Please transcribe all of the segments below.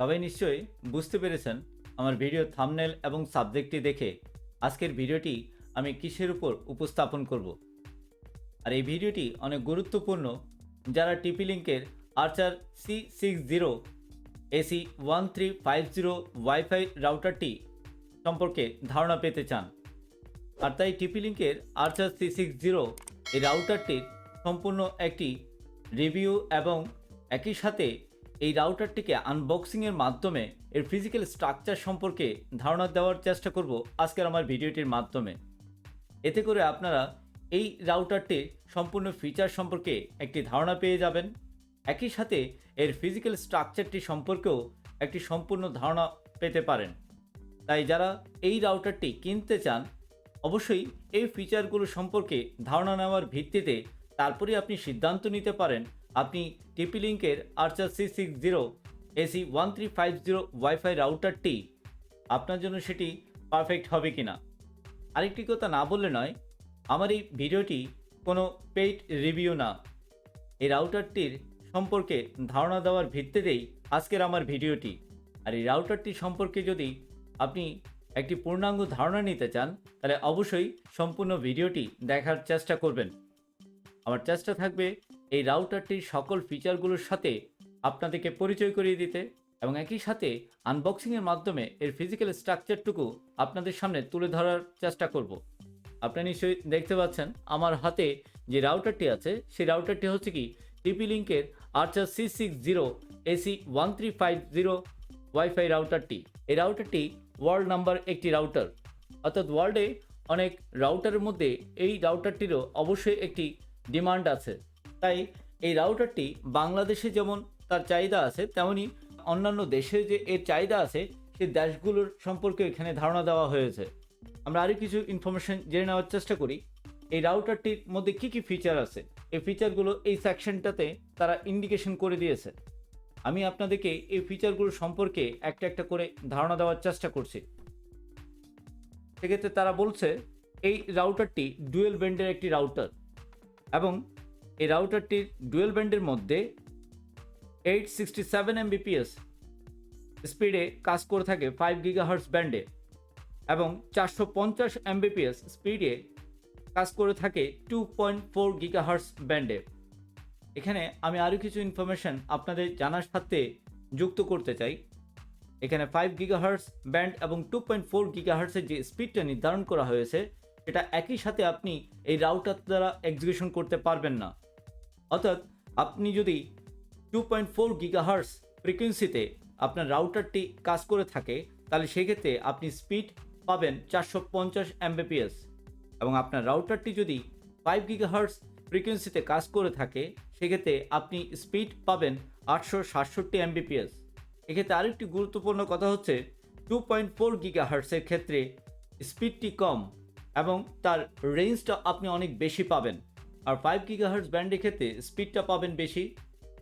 সবাই নিশ্চয়ই বুঝতে পেরেছেন আমার ভিডিও থাম্বনেল এবং সাবজেক্টটি দেখে আজকের ভিডিওটি আমি কিসের উপর উপস্থাপন করব। আর এই ভিডিওটি অনেক গুরুত্বপূর্ণ যারা টিপি লিঙ্কের আর্চার C60 AC1350 ওয়াইফাই রাউটারটি সম্পর্কে ধারণা পেতে চান। আর তাই টিপি লিঙ্কের আর্চার C60 এই রাউটারটির সম্পূর্ণ একটি রিভিউ এবং একই সাথে এই রাউটারটিকে আনবক্সিংয়ের মাধ্যমে এর ফিজিক্যাল স্ট্রাকচার সম্পর্কে ধারণা দেওয়ার চেষ্টা করব আজকের আমার ভিডিওটির মাধ্যমে। এতে করে আপনারা এই রাউটারটির সম্পূর্ণ ফিচার সম্পর্কে একটি ধারণা পেয়ে যাবেন, একই সাথে এর ফিজিক্যাল স্ট্রাকচারটি সম্পর্কেও একটি সম্পূর্ণ ধারণা পেতে পারেন। তাই যারা এই রাউটারটি কিনতে চান অবশ্যই এই ফিচারগুলো সম্পর্কে ধারণা নেওয়ার ভিত্তিতে তারপরে আপনি সিদ্ধান্ত নিতে পারেন আপনি টিপি লিঙ্কের আর্চার C60 AC1350 ওয়াইফাই রাউটারটি আপনার জন্য সেটি পারফেক্ট হবে কিনা। আরেকটি কথা না বললে নয়, আমার এই ভিডিওটি কোনো পেইড রিভিউ না। এই রাউটারটির সম্পর্কে ধারণা দেওয়ার ভিত্তিতেই আজকের আমার ভিডিওটি। আর এই রাউটারটি সম্পর্কে যদি আপনি একটি পূর্ণাঙ্গ ধারণা নিতে চান তাহলে অবশ্যই সম্পূর্ণ ভিডিওটি দেখার চেষ্টা করবেন। আমার চেষ্টা থাকবে এই রাউটারটির সকল ফিচারগুলোর সাথে আপনাদেরকে পরিচয় করিয়ে দিতে এবং একই সাথে আনবক্সিংয়ের মাধ্যমে এর ফিজিক্যাল স্ট্রাকচারটুকু আপনাদের সামনে তুলে ধরার চেষ্টা করব। আপনারা নিশ্চয়ই দেখতে পাচ্ছেন আমার হাতে যে রাউটারটি আছে সেই রাউটারটি হচ্ছে কি টিপি লিঙ্কের আর্চার C60 AC1350 ওয়াইফাই রাউটারটি। এই রাউটারটি ওয়ার্ল্ড নাম্বার একটি রাউটার, অর্থাৎ ওয়ার্ল্ডে অনেক রাউটারের মধ্যে এই রাউটারটিরও অবশ্যই একটি ডিমান্ড আছে। তাই এই রাউটারটি বাংলাদেশে যেমন তার চাহিদা আছে তেমনি অন্যান্য দেশে যে এর চাহিদা আছে সেই দেশগুলোর সম্পর্কে এখানে ধারণা দেওয়া হয়েছে। আমরা আরও কিছু ইনফরমেশন জেনে নেওয়ার চেষ্টা করি এই রাউটারটির মধ্যে কী কী ফিচার আছে। এই ফিচারগুলো এই সেকশনটাতে তারা ইন্ডিকেশন করে দিয়েছে। আমি আপনাদেরকে এই ফিচারগুলো সম্পর্কে একটা একটা করে ধারণা দেওয়ার চেষ্টা করছি। সেক্ষেত্রে তারা বলছে এই রাউটারটি ডুয়েল ব্যান্ডের একটি রাউটার এবং এই রাউটারটির ডুয়েল ব্যান্ডের মধ্যে 867 Mbps স্পিডে কাজ করে থাকে 5 GHz ব্যান্ডে এবং 450 Mbps স্পিডে কাজ করে থাকে 2.4 GHz ব্যান্ডে। এখানে আমি আরও কিছু ইনফরমেশন আপনাদের জানার সাথে যুক্ত করতে চাই। এখানে 5 GHz ব্যান্ড এবং 2.4 GHz যে স্পিডটা নির্ধারণ করা হয়েছে সেটা একই সাথে আপনি এই রাউটার দ্বারা এক্সিকিউশন করতে পারবেন না। অর্থাৎ আপনি যদি 2.4 GHz ফ্রিকোয়েন্সিতে আপনার রাউটারটি কাজ করে থাকে তাহলে সেক্ষেত্রে আপনি স্পিড পাবেন 450 Mbps এবং আপনার রাউটারটি যদি 5 GHz ফ্রিকোয়েন্সিতে কাজ করে থাকে সেক্ষেত্রে আপনি স্পিড পাবেন 867 Mbps। এক্ষেত্রে আরেকটি গুরুত্বপূর্ণ কথা হচ্ছে 2.4 GHz এর ক্ষেত্রে স্পিডটি কম এবং তার রেঞ্জটা আপনি অনেক বেশি পাবেন। আর 5 GHz ব্যান্ডের ক্ষেত্রে স্পিডটা পাবেন বেশি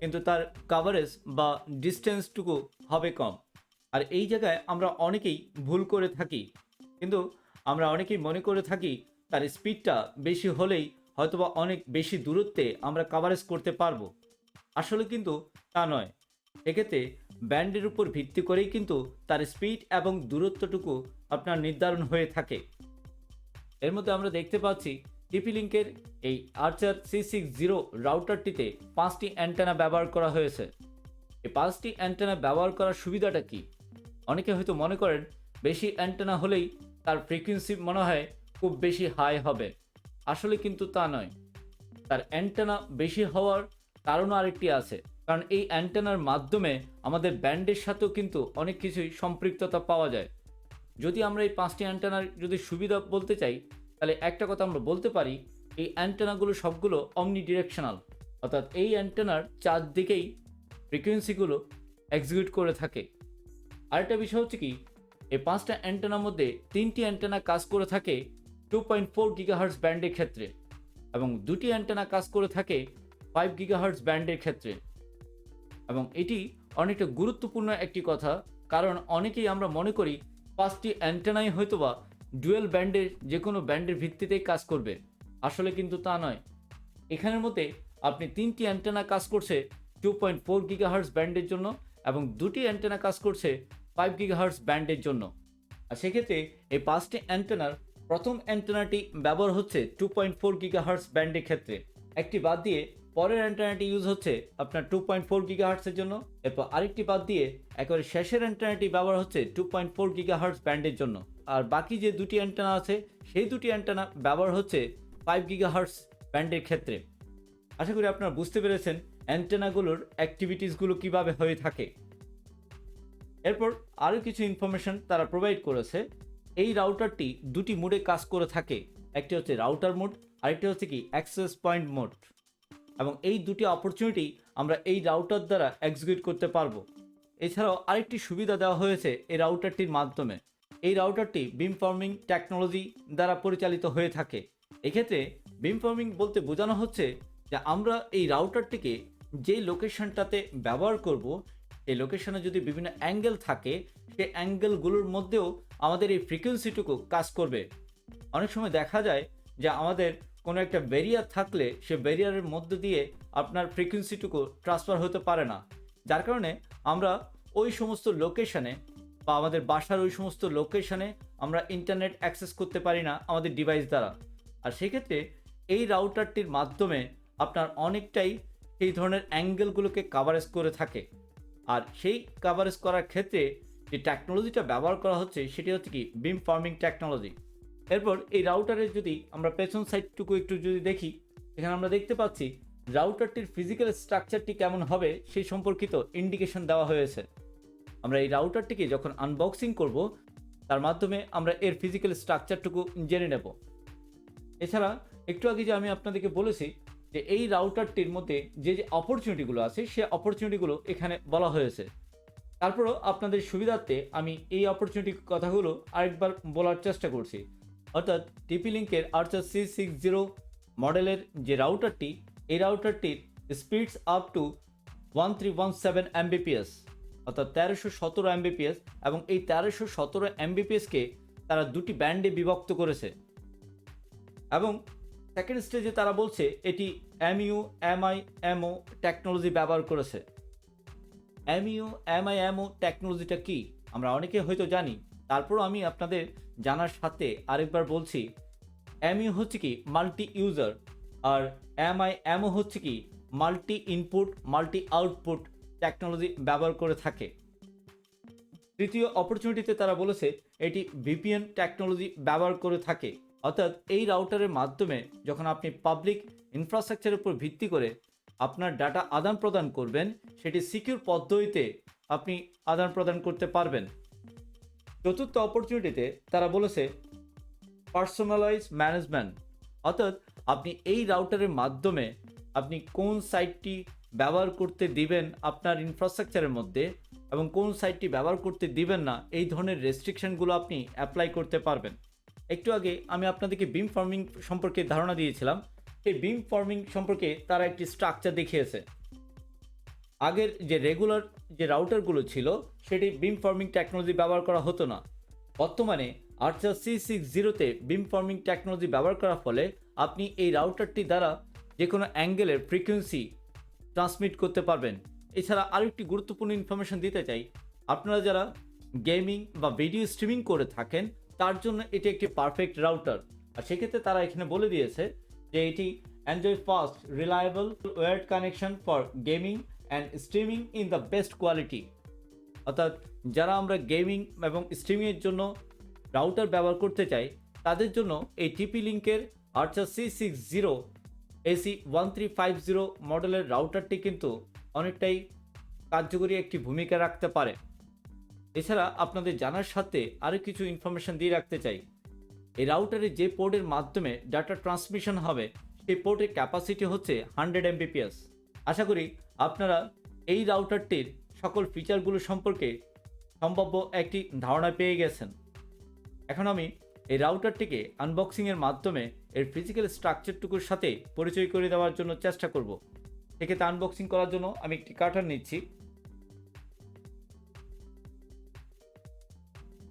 কিন্তু তার কাভারেজ বা ডিস্টেন্সটুকু হবে কম। আর এই জায়গায় আমরা অনেকেই ভুল করে থাকি, কিন্তু আমরা অনেকেই মনে করে থাকি তার স্পিডটা বেশি হলেই হয়তোবা অনেক বেশি দূরত্বে আমরা কাভারেজ করতে পারবো। আসলে কিন্তু তা নয়। এক্ষেত্রে ব্যান্ডের উপর ভিত্তি করেই কিন্তু তার স্পিড এবং দূরত্বটুকু আপনার নির্ধারণ হয়ে থাকে। এর মধ্যে আমরা দেখতে পাচ্ছি টিপি লিঙ্কের এই আর্চার C60 রাউটারটিতে 5টি অ্যান্টেনা ব্যবহার করা হয়েছে। এই 5টি অ্যান্টেনা ব্যবহার করার সুবিধাটা কি? অনেকে হয়তো মনে করেন বেশি অ্যান্টেনা হলেই তার ফ্রিকোয়েন্সি মনে হয় খুব বেশি হাই হবে। আসলে কিন্তু তা নয়। তার অ্যান্টেনা বেশি হওয়ার কারণও আরেকটি আছে, কারণ এই অ্যান্টেনার মাধ্যমে আমাদের ব্যান্ডের সাথেও কিন্তু অনেক কিছুই সম্পৃক্ততা পাওয়া যায়। যদি আমরা এই 5টি অ্যান্টেনার যদি সুবিধা বলতে চাই তাহলে একটা কথা আমরা বলতে পারি এই অ্যান্টেনাগুলো সবগুলো অমনি ডিরেকশনাল, অর্থাৎ এই অ্যান্টেনার চারদিকেই ফ্রিকোয়েন্সিগুলো এক্সিকিউট করে থাকে। আরেকটা বিষয় হচ্ছে কি এই 5টা অ্যান্টেনার মধ্যে 3টি অ্যান্টেনা কাজ করে থাকে 2.4 GHz ব্যান্ডের ক্ষেত্রে এবং 2টি অ্যান্টেনা কাজ করে থাকে 5 GHz ব্যান্ডের ক্ষেত্রে। এবং এটি অনেকটা গুরুত্বপূর্ণ একটি কথা, কারণ অনেকেই আমরা মনে করি 5টি অ্যান্টেনাই হয়তোবা ডুয়েল ব্যান্ডের যে কোনো ব্যান্ডের ভিত্তিতেই কাজ করবে। আসলে কিন্তু তা নয়। এখানের মধ্যে আপনি 3টি অ্যান্টেনা কাজ করছে 2.4 GHz ব্যান্ডের জন্য এবং দুটি অ্যান্টেনা কাজ করছে 5 গিগাহার্টজ ব্যান্ডের জন্য। আর সেক্ষেত্রে এই 5টি অ্যান্টেনার প্রথম অ্যান্টেনাটি ব্যবহার হচ্ছে 2.4 গিগাহার্টজ ব্যান্ডের ক্ষেত্রে, একটি বাদ দিয়ে পরের অ্যান্টেনাটি ইউজ হচ্ছে আপনার 2.4 গিগাহার্টজের জন্য, এরপর আরেকটি বাদ দিয়ে একেবারে শেষের অ্যান্টেনাটি ব্যবহার হচ্ছে 2.4 গিগাহার্টজ ব্যান্ডের জন্য। আর বাকি যে দুটি অ্যান্টেনা আছে সেই দুটি অ্যান্টেনা ব্যবহার হচ্ছে 5 গিগাহার্টজ ব্যান্ডের ক্ষেত্রে। আশা করি আপনারা বুঝতে পেরেছেন অ্যান্টেনাগুলোর অ্যাক্টিভিটিসগুলো কিভাবে হয়ে থাকে। এরপর আরও কিছু ইনফরমেশন তারা প্রোভাইড করেছে। এই রাউটারটি দুটি মোডে কাজ করে থাকে, একটি হচ্ছে রাউটার মোড, আরেকটি হচ্ছে কি অ্যাক্সেস পয়েন্ট মোড, এবং এই দুটি অপরচুনিটি আমরা এই রাউটার দ্বারা এক্সিকিউট করতে পারবো। এছাড়াও আরেকটি সুবিধা দেওয়া হয়েছে এই রাউটারটির মাধ্যমে। এই রাউটারটি বিম ফর্মিং টেকনোলজি দ্বারা পরিচালিত হয়ে থাকে। এক্ষেত্রে বিম ফর্মিং বলতে বোঝানো হচ্ছে যে আমরা এই রাউটারটিকে যে লোকেশনটাতে ব্যবহার করব, এই লোকেশনে যদি বিভিন্ন অ্যাঙ্গেল থাকে সেই অ্যাঙ্গেলগুলোর মধ্যেও আমাদের এই ফ্রিকোয়েন্সিটুকু কাজ করবে। অনেক সময় দেখা যায় যে আমাদের কোনো একটা ব্যারিয়ার থাকলে সে ব্যারিয়ারের মধ্য দিয়ে আপনার ফ্রিকোয়েন্সিটুকু ট্রান্সফার হতে পারে না, যার কারণে আমরা ওই সমস্ত লোকেশনে বা আমাদের বাসার ওই সমস্ত লোকেশনে আমরা ইন্টারনেট অ্যাক্সেস করতে পারি না আমাদের ডিভাইস দ্বারা। আর সেক্ষেত্রে এই রাউটারটির মাধ্যমে আপনার অনেকটাই এই ধরনের অ্যাঙ্গেলগুলোকে কাভারেজ করে থাকে। আর সেই কাভারেজ করার ক্ষেত্রে যে টেকনোলজিটা ব্যবহার করা হচ্ছে সেটি হচ্ছে কি বিম ফর্মিং টেকনোলজি। এরপর এই রাউটারের যদি আমরা পেছন সাইডটুকু একটু যদি দেখি, এখানে আমরা দেখতে পাচ্ছি রাউটারটির ফিজিক্যাল স্ট্রাকচারটি কেমন হবে সেই সম্পর্কিত ইন্ডিকেশন দেওয়া হয়েছে। আমরা এই রাউটারটিকে যখন আনবক্সিং করব তার মাধ্যমে আমরা এর ফিজিক্যাল স্ট্রাকচারটুকু জেনে নেব। এছাড়া একটু আগে যে আমি আপনাদেরকে বলেছি যে এই রাউটারটির মধ্যে যে যে অপরচুনিটিগুলো আছে সে অপরচুনিটিগুলো এখানে বলা হয়েছে। তারপরও আপনাদের সুবিধার্থে আমি এই অপরচুনিটি কথাগুলো আরেকবার বলার চেষ্টা করছি। অর্থাৎ টিপি লিঙ্কের আর্চার C60 মডেলের যে রাউটারটি, এই রাউটারটির স্পিডস আপ টু 1317 Mbps, অর্থাৎ 1317 Mbps, এবং এই 1317 Mbpsকে তারা দুটি ব্যান্ডে বিভক্ত করেছে। এবং সেকেন্ড স্টেজে তারা বলছে এটি MU-MIMO টেকনোলজি ব্যবহার করেছে। MU-MIMO টেকনোলজিটা কি আমরা অনেকে হয়তো জানি, তারপরও আমি আপনাদের জানার সাথে আরেকবার বলছি। MU হচ্ছে কি মাল্টি ইউজার, আর MIMO হচ্ছে কি multi input multi output technology ব্যবহার করে থাকে। তৃতীয় অপরচুনিটিতে তারা বলেছে এটি VPN টেকনোলজি ব্যবহার করে থাকে। অর্থাৎ এই রাউটারের মাধ্যমে যখন আপনি পাবলিক ইনফ্রাস্ট্রাকচারের উপর ভিত্তি করে আপনার ডাটা আদান প্রদান করবেন, সেটি সিকিউর পদ্ধতিতে আপনি আদান প্রদান করতে পারবেন। চতুর্থ অপরচুনিটিতে তারা বলেছে পার্সোনালাইজ ম্যানেজমেন্ট, অর্থাৎ আপনি এই রাউটারের মাধ্যমে আপনি কোন সাইটটি ব্যবহার করতে দিবেন আপনার ইনফ্রাস্ট্রাকচারের মধ্যে এবং কোন সাইটটি ব্যবহার করতে দিবেন না, এই ধরনের রেস্ট্রিকশনগুলো আপনি অ্যাপ্লাই করতে পারবেন। একটু আগে আমি আপনাদেরকে বিম ফর্মিং সম্পর্কে ধারণা দিয়েছিলাম। এই বিম ফর্মিং সম্পর্কে তারা একটি স্ট্রাকচার দেখিয়েছে। আগের যে রেগুলার যে রাউটারগুলো ছিল সেটি বিম ফর্মিং টেকনোলজি ব্যবহার করা হতো না। বর্তমানে আর্চার C60তে বিম ফর্মিং টেকনোলজি ব্যবহার করার ফলে আপনি এই রাউটারটি দ্বারা যে কোনো অ্যাঙ্গেলের ফ্রিকোয়েন্সি ট্রান্সমিট করতে পারবেন। এছাড়া আরও একটি গুরুত্বপূর্ণ ইনফরমেশন দিতে চাই, আপনারা যারা গেমিং বা ভিডিও স্ট্রিমিং করে থাকেন তার জন্য এটি একটি পারফেক্ট রাউটার। আর সেক্ষেত্রে তারা এখানে বলে দিয়েছে যে এটি enjoy fast reliable wired connection for gaming and streaming in the best quality. অর্থাৎ যারা আমরা গেমিং এবং স্ট্রিমিংয়ের জন্য রাউটার ব্যবহার করতে চাই তাদের জন্য এই টিপি লিঙ্কের আর্চার C60 AC1350 মডেলের রাউটারটি কিন্তু অনেকটাই কার্যকরী একটি ভূমিকা রাখতে পারে। এছাড়া আপনাদের জানার সাথে আরও কিছু ইনফরমেশন দিয়ে রাখতে চাই। এই রাউটারে যে পোর্টের মাধ্যমে ডাটা ট্রান্সমিশন হবে সেই পোর্টের ক্যাপাসিটি হচ্ছে 100 Mbps। আশা করি আপনারা এই রাউটারটির সকল ফিচারগুলো সম্পর্কে সম্ভাব্য একটি ধারণা পেয়ে গেছেন। এখন আমি এই রাউটারটিকে আনবক্সিংয়ের মাধ্যমে এর ফিজিক্যাল স্ট্রাকচারটুকুর সাথে পরিচয় করে দেওয়ার জন্য চেষ্টা করব। সেক্ষেত্রে আনবক্সিং করার জন্য আমি একটি কাটার নিচ্ছি।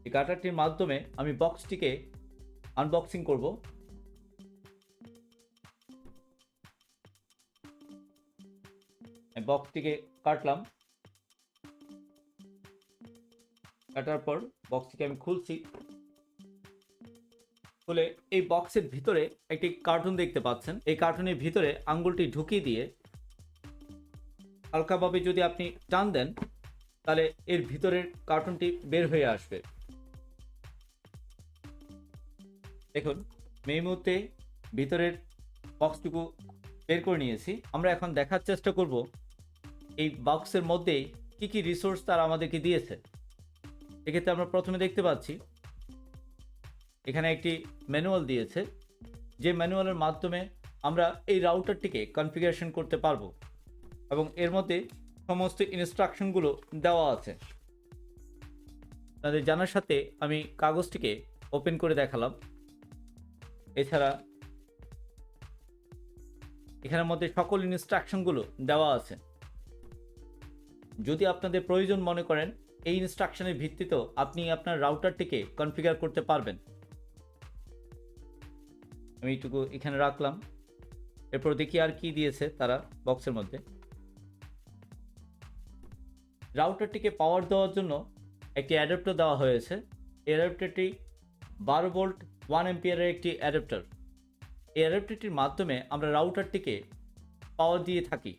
এই কাটারটির মাধ্যমে আমি বক্সটিকে আনবক্সিং করব। বক্সটিকে কাটলাম। কাটার পর বক্সটিকে আমি খুলছি। খুলে এই বক্সের ভিতরে একটি কার্টুন দেখতে পাচ্ছেন। এই কার্টুনের ভিতরে আঙ্গুলটি ঢুকিয়ে দিয়ে হালকাভাবে যদি আপনি টান দেন তাহলে এর ভিতরের কার্টুনটি বের হয়ে আসবে। দেখুন আমি এই মুহূর্তে ভিতরের বক্সটুকু বের করে নিয়েছি। আমরা এখন দেখার চেষ্টা করব এই বক্সের মধ্যে কি কি রিসোর্স তারা আমাদেরকে দিয়েছে। এক্ষেত্রে আমরা প্রথমে দেখতে পাচ্ছি এখানে একটি ম্যানুয়াল দিয়েছে, যে ম্যানুয়ালের মাধ্যমে আমরা এই রাউটারটিকে কনফিগারেশন করতে পারবো এবং এর মধ্যে সমস্ত ইনস্ট্রাকশনগুলো দেওয়া আছে। তাদের জানার সাথে আমি কাগজটিকে ওপেন করে দেখালাম। এছাড়া এখানের মধ্যে সকল ইনস্ট্রাকশনগুলো দেওয়া আছে। যদি আপনাদের প্রয়োজন মনে করেন এই ইনস্ট্রাকশনের ভিত্তিতেও আপনি আপনার রাউটারটিকে কনফিগার করতে পারবেন। আমি এইটুকু এখানে রাখলাম। এরপর দেখি আর কি দিয়েছে তারা বক্সের মধ্যে। রাউটারটিকে পাওয়ার দেওয়ার জন্য একটি অ্যাডাপ্টার দেওয়া হয়েছে। এই অ্যাডাপ্টারটি 12 ভোল্ট 1 অ্যাম্পিয়ারের একটি অ্যাডাপ্টার। এই অ্যাডাপ্টারটির মাধ্যমে আমরা রাউটারটিকে পাওয়ার দিয়ে থাকি।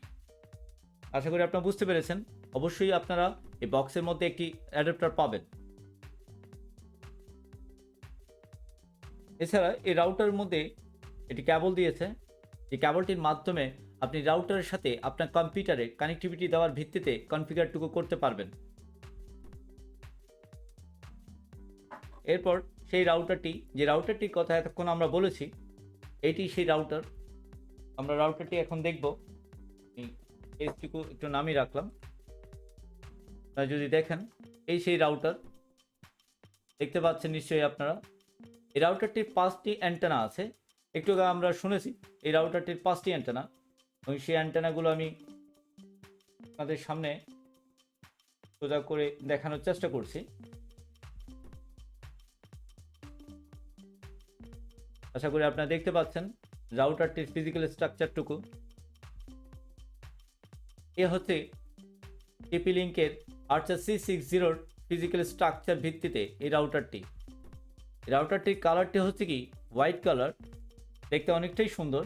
আশা করি আপনারা বুঝতে পেরেছেন। অবশ্যই আপনারা এই বক্সের মধ্যে একটি অ্যাডাপ্টার পাবেন। এছাড়া এই রাউটারের মধ্যে একটি কেবল দিয়েছে। এই কেবলটির মাধ্যমে আপনি রাউটারের সাথে আপনার কম্পিউটারে কানেক্টিভিটি দেওয়ার ভিত্তিতে কনফিগারটুকু করতে পারবেন। এরপর সেই রাউটারটি, যে রাউটারটির কথা এতক্ষণ আমরা বলেছি, এটি সেই রাউটার। আমরা রাউটারটি এখন দেখব। এইটুকু একটু নামিয়ে রাখলাম। যদি দেখেন এই সেই রাউটার দেখতে পাচ্ছেন নিশ্চয়ই আপনারা। এই রাউটারটির 5টি অ্যান্টেনা আছে। একটু আগে আমরা শুনেছি এই রাউটারটির 5টি অ্যান্টেনা, এবং সেই অ্যান্টেনাগুলো আমি আপনাদের সামনে সোজা করে দেখানোর চেষ্টা করছি। আশা করি আপনারা দেখতে পাচ্ছেন রাউটারটির ফিজিক্যাল স্ট্রাকচারটুকু। এ হচ্ছে টিপি লিঙ্কের আর্চার C60 ফিজিক্যাল স্ট্রাকচার ভিত্তিতে এই রাউটারটি। রাউটারটির কালারটি হচ্ছে কি হোয়াইট কালার, দেখতে অনেকটাই সুন্দর।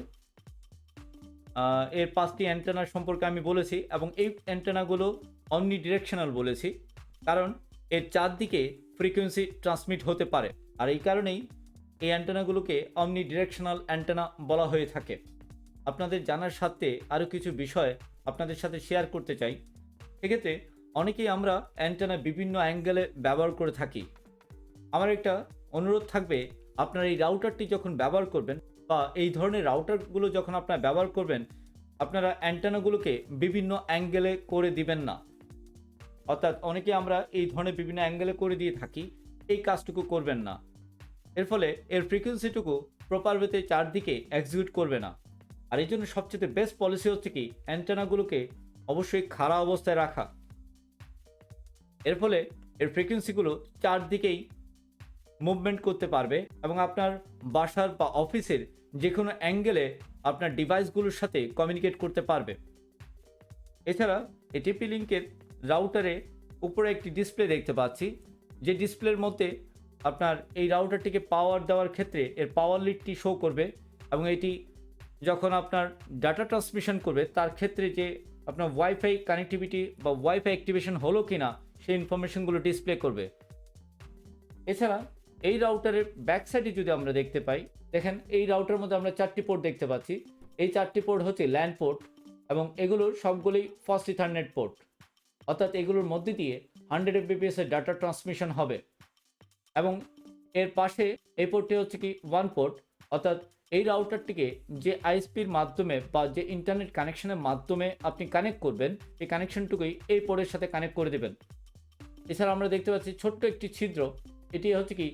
এর 5টি অ্যান্টেনা সম্পর্কে আমি বলেছি, এবং এই অ্যান্টেনাগুলো অমনি ডিরেকশনাল বলেছি, কারণ এর চারদিকে ফ্রিকোয়েন্সি ট্রান্সমিট হতে পারে। আর এই কারণেই এই অ্যান্টেনাগুলোকে অমনি ডিরেকশনাল অ্যান্টেনা বলা হয়ে থাকে। আপনাদের জানার সাথে আরও কিছু বিষয় আপনাদের সাথে শেয়ার করতে চাই। সেক্ষেত্রে অনেকেই আমরা অ্যান্টেনা বিভিন্ন অ্যাঙ্গেলে ব্যবহার করে থাকি। আমার একটা অনুরোধ থাকবে, আপনার এই রাউটারটি যখন ব্যবহার করবেন বা এই ধরনের রাউটারগুলো যখন আপনারা ব্যবহার করবেন, আপনারা অ্যান্টেনাগুলোকে বিভিন্ন অ্যাঙ্গেলে করে দিবেন না। অর্থাৎ অনেকে আমরা এই ধরনের বিভিন্ন অ্যাঙ্গেলে করে দিয়ে থাকি, এই কাজটুকু করবেন না। এর ফলে এর ফ্রিকোয়েন্সিটুকু প্রপার ওয়েতে চারদিকে এক্সিকিউট করবে না। আর এই জন্য সবচেয়ে বেস্ট পলিসি হচ্ছে কি অ্যান্টেনাগুলোকে অবশ্যই খাড়া অবস্থায় রাখা। এর ফলে এর ফ্রিকোয়েন্সিগুলো চারদিকেই মুভমেন্ট করতে পারবে এবং আপনার বাসার বা অফিসের যে কোনো অ্যাঙ্গেলে আপনার ডিভাইসগুলোর সাথে কমিউনিকেট করতে পারবে। এছাড়া এই টিপি লিঙ্কের রাউটারে উপরে একটি ডিসপ্লে দেখতে পাচ্ছি, যে ডিসপ্লের মধ্যে আপনার এই রাউটারটিকে পাওয়ার দেওয়ার ক্ষেত্রে এর পাওয়ার লিডটি শো করবে, এবং এটি যখন আপনার ডাটা ট্রান্সমিশন করবে তার ক্ষেত্রে যে আপনার ওয়াইফাই কানেক্টিভিটি বা ওয়াইফাই অ্যাক্টিভেশন হলো কিনা সেই ইনফরমেশনগুলো ডিসপ্লে করবে। এছাড়া এই রাউটারের ব্যাক সাইডে যদি আমরা দেখতে পাই, দেখেন এই রাউটারের মধ্যে আমরা 4টি পোর্ট দেখতে পাচ্ছি। এই 4টি পোর্ট হচ্ছে ল্যান পোর্ট, এবং এগুলোর সবগুলোই ফাস্ট ইথারনেট পোর্ট। অর্থাৎ এগুলোর মধ্যে দিয়ে 100 Mbps এর ডাটা ট্রান্সমিশন হবে। এবং এর পাশে এই পোর্টটি হচ্ছে কি 1 পোর্ট, অর্থাৎ এই রাউটারটিকে যে আইএসপির মাধ্যমে বা যে ইন্টারনেট কানেকশনের মাধ্যমে আপনি কানেক্ট করবেন, এই কানেকশনটুকুই এই পোর্টের সাথে কানেক্ট করে দেবেন। এছাড়া আমরা দেখতে পাচ্ছি ছোট্ট একটি ছিদ্র, এটি হচ্ছে কি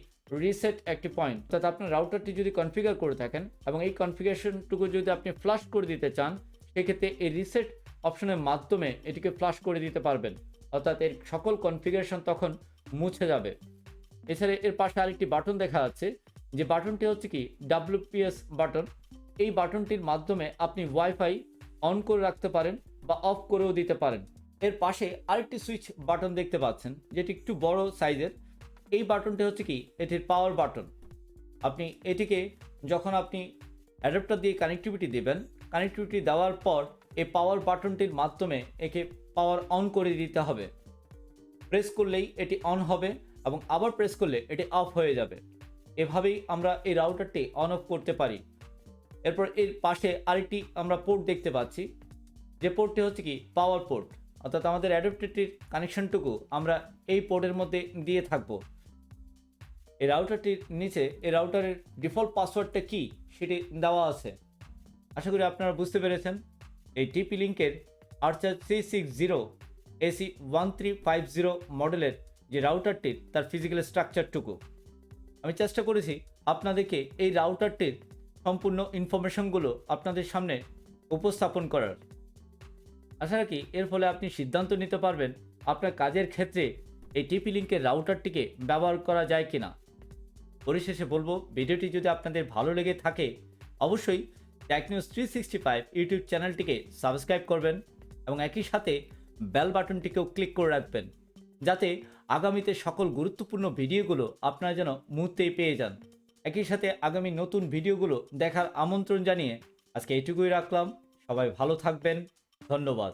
রিসেট একটি পয়েন্ট। অর্থাৎ আপনার রাউটারটি যদি কনফিগার করে থাকেন এবং এই কনফিগারেশনটুকু যদি আপনি ফ্লাশ করে দিতে চান, সেক্ষেত্রে এই রিসেট অপশনের মাধ্যমে এটিকে ফ্লাশ করে দিতে পারবেন। অর্থাৎ এর সকল কনফিগারেশন তখন মুছে যাবে। এছাড়া এর পাশে আরেকটি বাটন দেখা যাচ্ছে, যে বাটনটি হচ্ছে কি WPS বাটন। এই বাটনটির মাধ্যমে আপনি ওয়াইফাই অন করে রাখতে পারেন বা অফ করেও দিতে পারেন। এর পাশে আরেকটি সুইচ বাটন দেখতে পাচ্ছেন, যেটি একটু বড় সাইজের। এই বাটনটি হচ্ছে কি এটির পাওয়ার বাটন। আপনি এটিকে যখন আপনি অ্যাডাপ্টার দিয়ে কানেক্টিভিটি দেবেন, কানেক্টিভিটি দেওয়ার পর এই পাওয়ার বাটনটির মাধ্যমে একে পাওয়ার অন করে দিতে হবে। প্রেস করলেই এটি অন হবে এবং আবার প্রেস করলে এটি অফ হয়ে যাবে। এভাবেই আমরা এই রাউটারটি অন অফ করতে পারি। এরপর এর পাশে আরেকটি আমরা পোর্ট দেখতে পাচ্ছি, যে পোর্টটি হচ্ছে কি পাওয়ার পোর্ট, অর্থাৎ আমাদের অ্যাডাপ্টারটির কানেকশনটুকু আমরা এই পোর্টের মধ্যে দিয়ে থাকবো। এই রাউটারটির নিচে এই রাউটারের ডিফল্ট পাসওয়ার্ডটা কি সেটি দেওয়া আছে। আশা করি আপনারা বুঝতে পেরেছেন। এই টিপি লিঙ্কের আর্চার 360 AC 1350 মডেলের যে রাউটারটির তার ফিজিক্যাল স্ট্রাকচারটুকু আমি চেষ্টা করেছি আপনাদেরকে এই রাউটারটির সম্পূর্ণ ইনফরমেশনগুলো আপনাদের সামনে উপস্থাপন করার। আশা রাখি এর ফলে আপনি সিদ্ধান্ত নিতে পারবেন আপনার কাজের ক্ষেত্রে এই টিপি লিঙ্কের রাউটারটিকে ব্যবহার করা যায় কিনা। পরিশেষে বলবো, ভিডিওটি যদি আপনাদের ভালো লেগে থাকে অবশ্যই টেকনিউজ 365 ইউটিউব চ্যানেলটিকে সাবস্ক্রাইব করবেন এবং একই সাথে বেল বাটনটিকেও ক্লিক করে রাখবেন, যাতে আগামীতে সকল গুরুত্বপূর্ণ ভিডিওগুলো আপনারা যেন মুহূর্তেই পেয়ে যান। একই সাথে আগামী নতুন ভিডিওগুলো দেখার আমন্ত্রণ জানিয়ে আজকে এইটুকুই রাখলাম। সবাই ভালো থাকবেন। ধন্যবাদ।